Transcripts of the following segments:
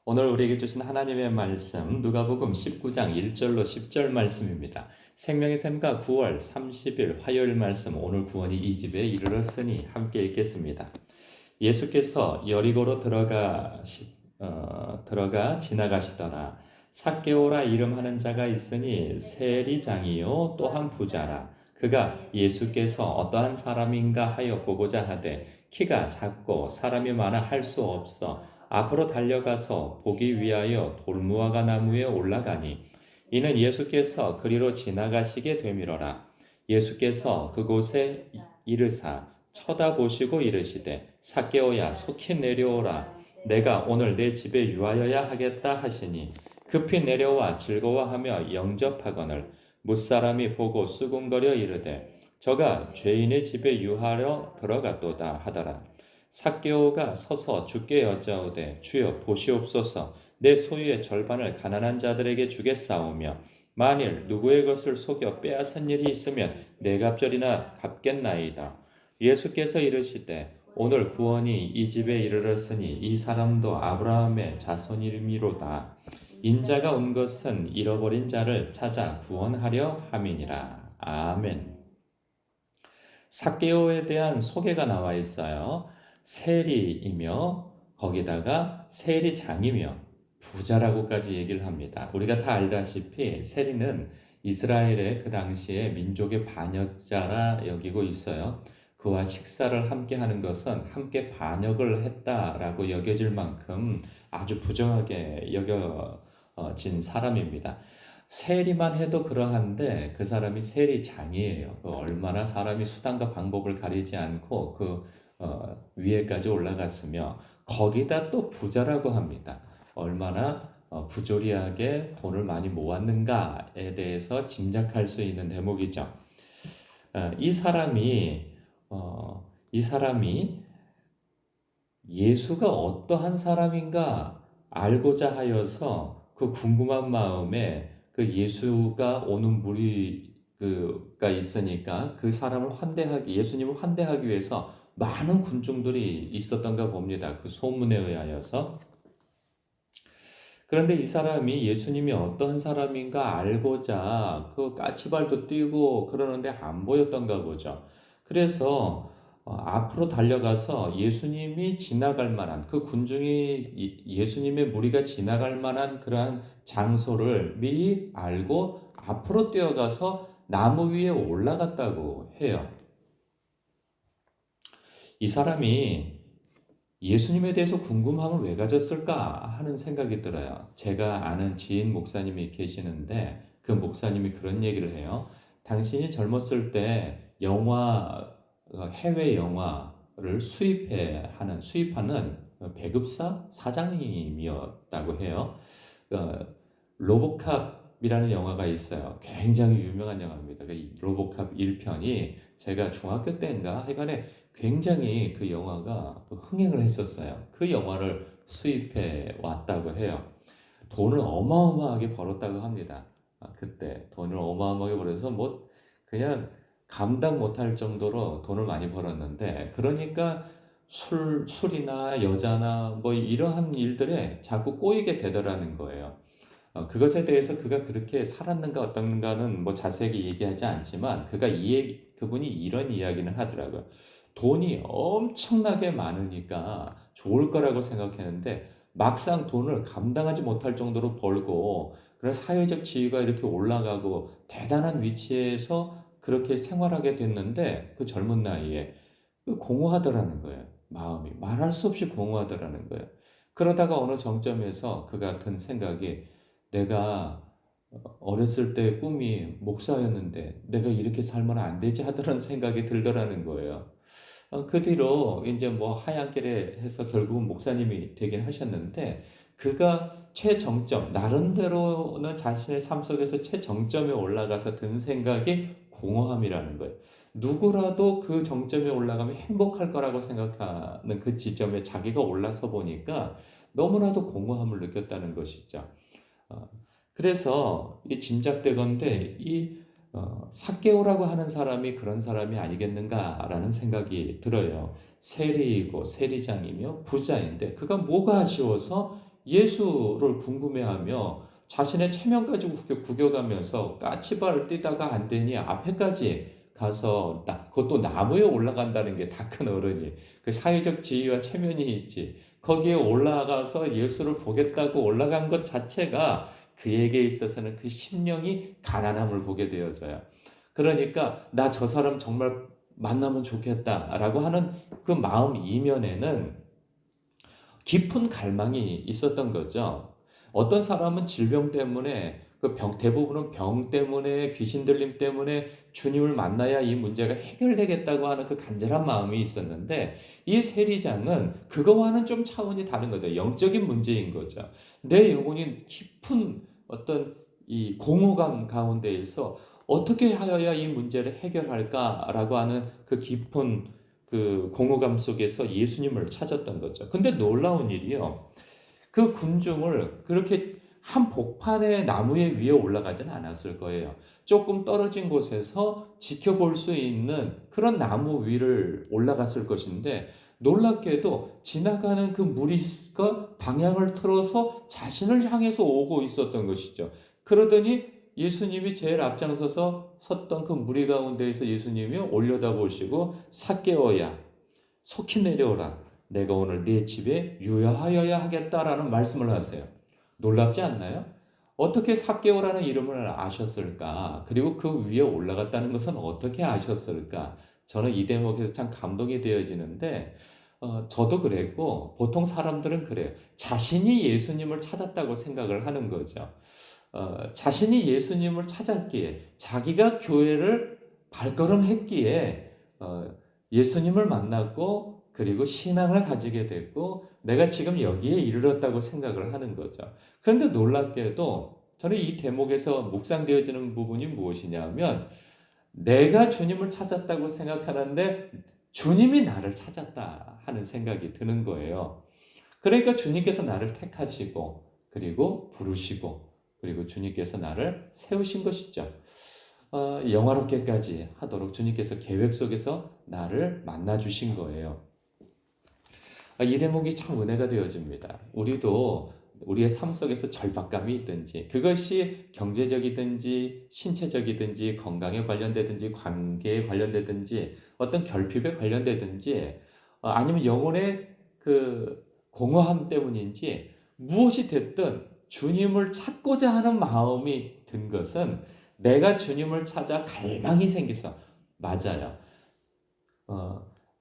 오늘 우리에게 주신 하나님의 말씀 누가복음 19장 1절로 10절 말씀입니다. 생명의 샘과 9월 30일 화요일 말씀. 오늘 구원이 이 집에 이르렀으니 함께 읽겠습니다. 예수께서 여리고로 들어가 지나가시더라. 삭개오라 이름하는 자가 있으니 세리장이요 또한 부자라. 그가 예수께서 어떠한 사람인가 하여 보고자 하되 키가 작고 사람이 많아 할 수 없어 앞으로 달려가서 보기 위하여 돌무화과 나무에 올라가니 이는 예수께서 그리로 지나가시게 되밀어라. 예수께서 그곳에 이르사 쳐다보시고 이르시되 삭개오야 속히 내려오라. 내가 오늘 내 집에 유하여야 하겠다 하시니 급히 내려와 즐거워하며 영접하거늘 무사람이 보고 수군거려 이르되 저가 죄인의 집에 유하러 들어갔도다 하더라. 삭개오가 서서 주께 여짜오되 주여 보시옵소서. 내 소유의 절반을 가난한 자들에게 주겠사오며 만일 누구의 것을 속여 빼앗은 일이 있으면 네 갑절이나 갚겠나이다. 예수께서 이르시되 오늘 구원이 이 집에 이르렀으니 이 사람도 아브라함의 자손이미로다. 인자가 온 것은 잃어버린 자를 찾아 구원하려 함이니라. 아멘. 삭개오에 대한 소개가 나와 있어요. 세리이며 거기다가 세리장이며 부자라고까지 얘기를 합니다. 우리가 다 알다시피 세리는 이스라엘의 그 당시에 민족의 반역자라 여기고 있어요. 그와 식사를 함께 하는 것은 함께 반역을 했다라고 여겨질 만큼 아주 부정하게 여겨진 사람입니다. 세리만 해도 그러한데 그 사람이 세리장이에요. 얼마나 사람이 수단과 방법을 가리지 않고 위에까지 올라갔으며 거기다 또 부자라고 합니다. 얼마나 부조리하게 돈을 많이 모았는가에 대해서 짐작할 수 있는 대목이죠. 이 사람이 예수가 어떠한 사람인가 알고자 하여서 그 궁금한 마음에 그 예수가 오는 무리가 있으니까 그 사람을 예수님을 환대하기 위해서 많은 군중들이 있었던가 봅니다. 그 소문에 의하여서. 그런데 이 사람이 예수님이 어떤 사람인가 알고자 그 까치발도 뛰고 그러는데 안 보였던가 보죠. 그래서 앞으로 달려가서 예수님이 지나갈 만한 그 군중이 예수님의 무리가 지나갈 만한 그러한 장소를 미리 알고 앞으로 뛰어가서 나무 위에 올라갔다고 해요. 이 사람이 예수님에 대해서 궁금함을 왜 가졌을까 하는 생각이 들어요. 제가 아는 지인 목사님이 계시는데 그 목사님이 그런 얘기를 해요. 당신이 젊었을 때 해외 영화를 수입하는 배급사 사장님이었다고 해요. 로보캅이라는 영화가 있어요. 굉장히 유명한 영화입니다. 로보캅 1편이 제가 중학교 때인가 하여간에 굉장히 그 영화가 흥행을 했었어요. 그 영화를 수입해 왔다고 해요. 돈을 어마어마하게 벌었다고 합니다. 그때 돈을 어마어마하게 벌어서 뭐 그냥 감당 못할 정도로 돈을 많이 벌었는데 그러니까 술이나 여자나 뭐 이러한 일들에 자꾸 꼬이게 되더라는 거예요. 그것에 대해서 그가 그렇게 살았는가 어떤가는 뭐 자세하게 얘기하지 않지만 그분이 이런 이야기는 하더라고요. 돈이 엄청나게 많으니까 좋을 거라고 생각했는데 막상 돈을 감당하지 못할 정도로 벌고 그런 사회적 지위가 이렇게 올라가고 대단한 위치에서 그렇게 생활하게 됐는데 그 젊은 나이에 공허하더라는 거예요. 마음이 말할 수 없이 공허하더라는 거예요. 그러다가 어느 정점에서 그가 든 생각이 내가 어렸을 때 꿈이 목사였는데 내가 이렇게 살면 안 되지 하더라는 생각이 들더라는 거예요. 그 뒤로 이제 뭐 하얀길에 해서 결국은 목사님이 되긴 하셨는데 그가 최정점, 나름대로는 자신의 삶 속에서 최정점에 올라가서 든 생각이 공허함이라는 거예요. 누구라도 그 정점에 올라가면 행복할 거라고 생각하는 그 지점에 자기가 올라서 보니까 너무나도 공허함을 느꼈다는 것이죠. 어, 그래서 이 짐작되건대 삭개오라고 하는 사람이 그런 사람이 아니겠는가라는 생각이 들어요. 세리이고 세리장이며 부자인데 그가 뭐가 아쉬워서 예수를 궁금해하며 자신의 체면 가지고 구겨가면서 까치발을 뛰다가 안 되니 앞에까지 가서 그것도 나무에 올라간다는 게 다 큰 어른이 그 사회적 지위와 체면이 있지. 거기에 올라가서 예수를 보겠다고 올라간 것 자체가 그에게 있어서는 그 심령이 가난함을 보게 되어져요. 그러니까 나 저 사람 정말 만나면 좋겠다라고 하는 그 마음 이면에는 깊은 갈망이 있었던 거죠. 어떤 사람은 질병 때문에 대부분은 병 때문에 귀신 들림 때문에 주님을 만나야 이 문제가 해결되겠다고 하는 그 간절한 마음이 있었는데 이 세리장은 그거와는 좀 차원이 다른 거죠. 영적인 문제인 거죠. 내 영혼이 깊은 어떤 이 공허감 가운데에서 어떻게 하여야 이 문제를 해결할까라고 하는 그 깊은 그 공허감 속에서 예수님을 찾았던 거죠. 근데 놀라운 일이요. 그 군중을 그렇게 한 복판의 나무에 위에 올라가진 않았을 거예요. 조금 떨어진 곳에서 지켜볼 수 있는 그런 나무 위를 올라갔을 것인데 놀랍게도 지나가는 그 무리가 방향을 틀어서 자신을 향해서 오고 있었던 것이죠. 그러더니 예수님이 제일 앞장서서 섰던 그 무리 가운데에서 예수님이 올려다보시고 삭개오야 속히 내려오라. 내가 오늘 네 집에 유하여야 하겠다라는 말씀을 하세요. 놀랍지 않나요? 어떻게 삭개오라는 이름을 아셨을까? 그리고 그 위에 올라갔다는 것은 어떻게 아셨을까? 저는 이 대목에서 참 감동이 되어지는데 저도 그랬고 보통 사람들은 그래요. 자신이 예수님을 찾았다고 생각을 하는 거죠. 자신이 예수님을 찾았기에 자기가 교회를 발걸음했기에 예수님을 만났고 그리고 신앙을 가지게 됐고 내가 지금 여기에 이르렀다고 생각을 하는 거죠. 그런데 놀랍게도 저는 이 대목에서 묵상되어지는 부분이 무엇이냐면 내가 주님을 찾았다고 생각하는데 주님이 나를 찾았다 하는 생각이 드는 거예요. 그러니까 주님께서 나를 택하시고 그리고 부르시고 그리고 주님께서 나를 세우신 것이죠. 영화롭게까지 하도록 주님께서 계획 속에서 나를 만나 주신 거예요. 이 대목이 참 은혜가 되어집니다. 우리도 우리의 삶 속에서 절박감이 있든지 그것이 경제적이든지 신체적이든지 건강에 관련되든지 관계에 관련되든지 어떤 결핍에 관련되든지 아니면 영혼의 그 공허함 때문인지 무엇이 됐든 주님을 찾고자 하는 마음이 든 것은 내가 주님을 찾아 갈망이 생겨서 맞아요.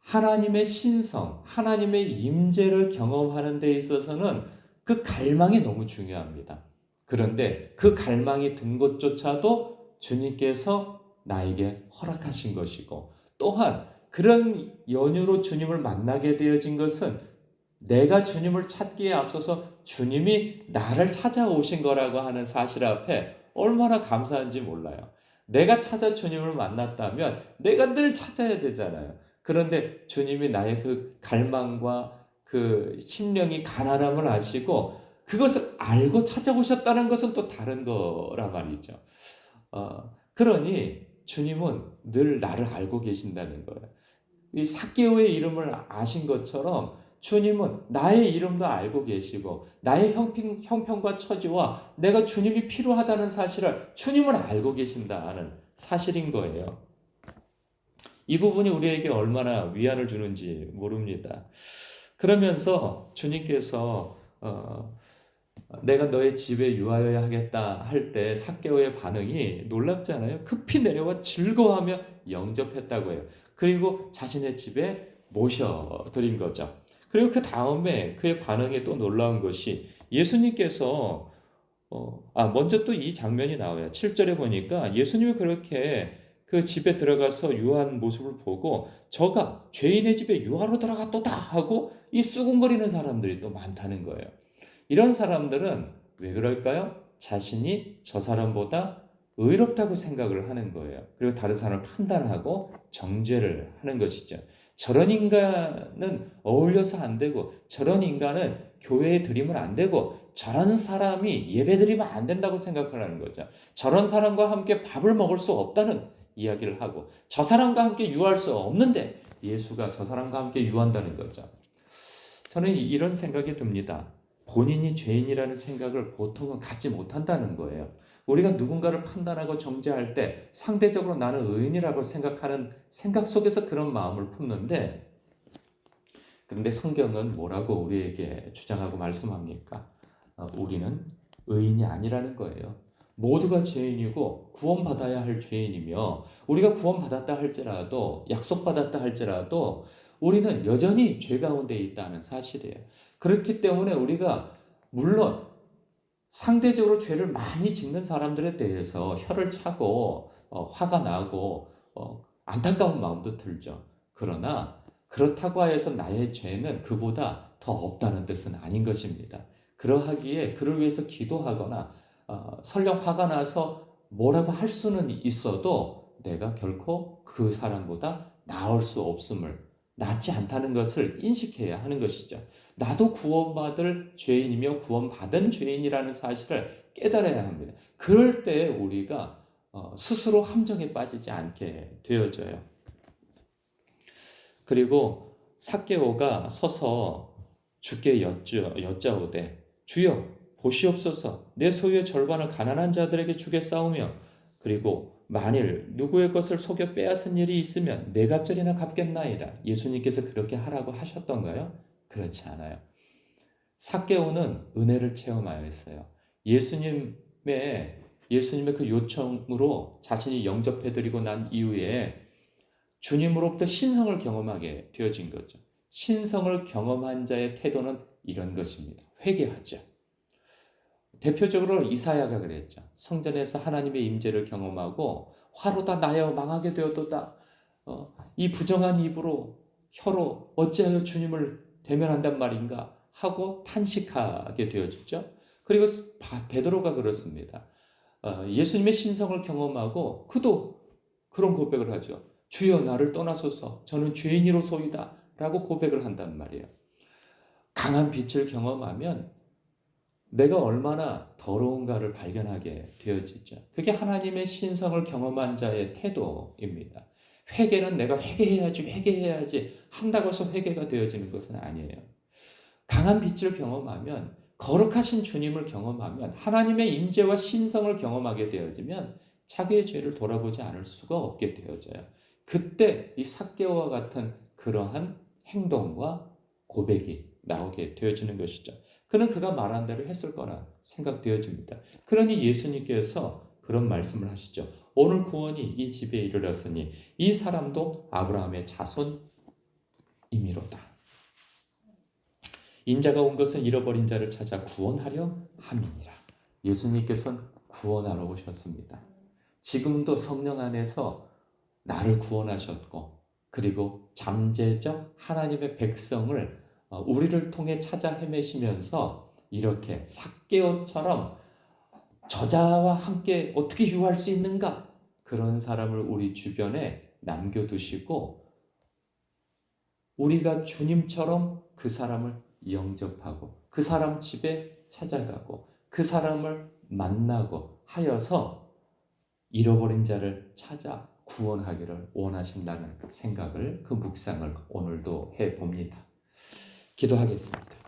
하나님의 신성, 하나님의 임재를 경험하는 데 있어서는 그 갈망이 너무 중요합니다. 그런데 그 갈망이 든 것조차도 주님께서 나에게 허락하신 것이고 또한 그런 연유로 주님을 만나게 되어진 것은 내가 주님을 찾기에 앞서서 주님이 나를 찾아오신 거라고 하는 사실 앞에 얼마나 감사한지 몰라요. 내가 찾아 주님을 만났다면 내가 늘 찾아야 되잖아요. 그런데 주님이 나의 그 갈망과 그 심령이 가난함을 아시고 그것을 알고 찾아오셨다는 것은 또 다른 거란 말이죠. 그러니 주님은 늘 나를 알고 계신다는 거예요. 이 삭개오의 이름을 아신 것처럼 주님은 나의 이름도 알고 계시고 나의 형편과 처지와 내가 주님이 필요하다는 사실을 주님은 알고 계신다는 사실인 거예요. 이 부분이 우리에게 얼마나 위안을 주는지 모릅니다. 그러면서 주님께서 내가 너의 집에 유하여야 하겠다 할 때 삭개오의 반응이 놀랍잖아요. 급히 내려와 즐거워하며 영접했다고 해요. 그리고 자신의 집에 모셔드린 거죠. 그리고 그 다음에 그의 반응이 또 놀라운 것이 예수님께서 먼저 또 이 장면이 나와요. 7절에 보니까 예수님이 그렇게 그 집에 들어가서 유한 모습을 보고 저가 죄인의 집에 유하로 들어갔도다 하고 이 수군거리는 사람들이 또 많다는 거예요. 이런 사람들은 왜 그럴까요? 자신이 저 사람보다 의롭다고 생각을 하는 거예요. 그리고 다른 사람을 판단하고 정죄를 하는 것이죠. 저런 인간은 어울려서 안 되고 저런 인간은 교회에 들이면 안 되고 저런 사람이 예배 드리면 안 된다고 생각하는 거죠. 저런 사람과 함께 밥을 먹을 수 없다는 이야기를 하고 저 사람과 함께 유할 수 없는데 예수가 저 사람과 함께 유한다는 거죠. 저는 이런 생각이 듭니다. 본인이 죄인이라는 생각을 보통은 갖지 못한다는 거예요. 우리가 누군가를 판단하고 정죄할 때 상대적으로 나는 의인이라고 생각하는 생각 속에서 그런 마음을 품는데, 그런데 성경은 뭐라고 우리에게 주장하고 말씀합니까? 우리는 의인이 아니라는 거예요. 모두가 죄인이고 구원받아야 할 죄인이며, 우리가 구원받았다 할지라도, 약속받았다 할지라도 우리는 여전히 죄 가운데 있다는 사실이에요. 그렇기 때문에 우리가 물론 상대적으로 죄를 많이 짓는 사람들에 대해서 혀를 차고 화가 나고 안타까운 마음도 들죠. 그러나 그렇다고 해서 나의 죄는 그보다 더 없다는 뜻은 아닌 것입니다. 그러하기에 그를 위해서 기도하거나 설령 화가 나서 뭐라고 할 수는 있어도 내가 결코 그 사람보다 나을 수 없음을, 낫지 않다는 것을 인식해야 하는 것이죠. 나도 구원받을 죄인이며 구원받은 죄인이라는 사실을 깨달아야 합니다. 그럴 때 우리가 스스로 함정에 빠지지 않게 되어져요. 그리고 삭개오가 서서 주께 여짜오되 주여 보시옵소서, 내 소유의 절반을 가난한 자들에게 주겠사오며, 그리고 만일 누구의 것을 속여 빼앗은 일이 있으면 네 갑절이나 갚겠나이다. 예수님께서 그렇게 하라고 하셨던가요? 그렇지 않아요. 삭개오는 은혜를 체험하였어요. 예수님의 그 요청으로 자신이 영접해드리고 난 이후에 주님으로부터 신성을 경험하게 되어진 거죠. 신성을 경험한 자의 태도는 이런 것입니다. 회개하죠. 대표적으로 이사야가 그랬죠. 성전에서 하나님의 임재를 경험하고 화로다 나여 망하게 되었도다. 이 부정한 입으로 혀로 어찌하여 주님을 대면한단 말인가 하고 탄식하게 되어지죠. 그리고 베드로가 그렇습니다. 예수님의 신성을 경험하고 그도 그런 고백을 하죠. 주여 나를 떠나소서, 저는 죄인이로소이다 라고 고백을 한단 말이에요. 강한 빛을 경험하면 내가 얼마나 더러운가를 발견하게 되어지죠. 그게 하나님의 신성을 경험한 자의 태도입니다. 회개는 내가 회개해야지 한다고 해서 회개가 되어지는 것은 아니에요. 강한 빛을 경험하면, 거룩하신 주님을 경험하면, 하나님의 임재와 신성을 경험하게 되어지면 자기의 죄를 돌아보지 않을 수가 없게 되어져요. 그때 이 삭개오와 같은 그러한 행동과 고백이 나오게 되어지는 것이죠. 그는 그가 말한 대로 했을 거라 생각되어집니다. 그러니 예수님께서 그런 말씀을 하시죠. 오늘 구원이 이 집에 이르렀으니 이 사람도 아브라함의 자손이미로다. 인자가 온 것은 잃어버린 자를 찾아 구원하려 함이니라. 예수님께서는 구원하러 오셨습니다. 지금도 성령 안에서 나를 구원하셨고, 그리고 잠재적 하나님의 백성을 우리를 통해 찾아 헤매시면서 이렇게 삭개오처럼 저자와 함께 어떻게 유할 수 있는가, 그런 사람을 우리 주변에 남겨두시고 우리가 주님처럼 그 사람을 영접하고 그 사람 집에 찾아가고 그 사람을 만나고 하여서 잃어버린 자를 찾아 구원하기를 원하신다는 생각을, 그 묵상을 오늘도 해봅니다. 기도하겠습니다.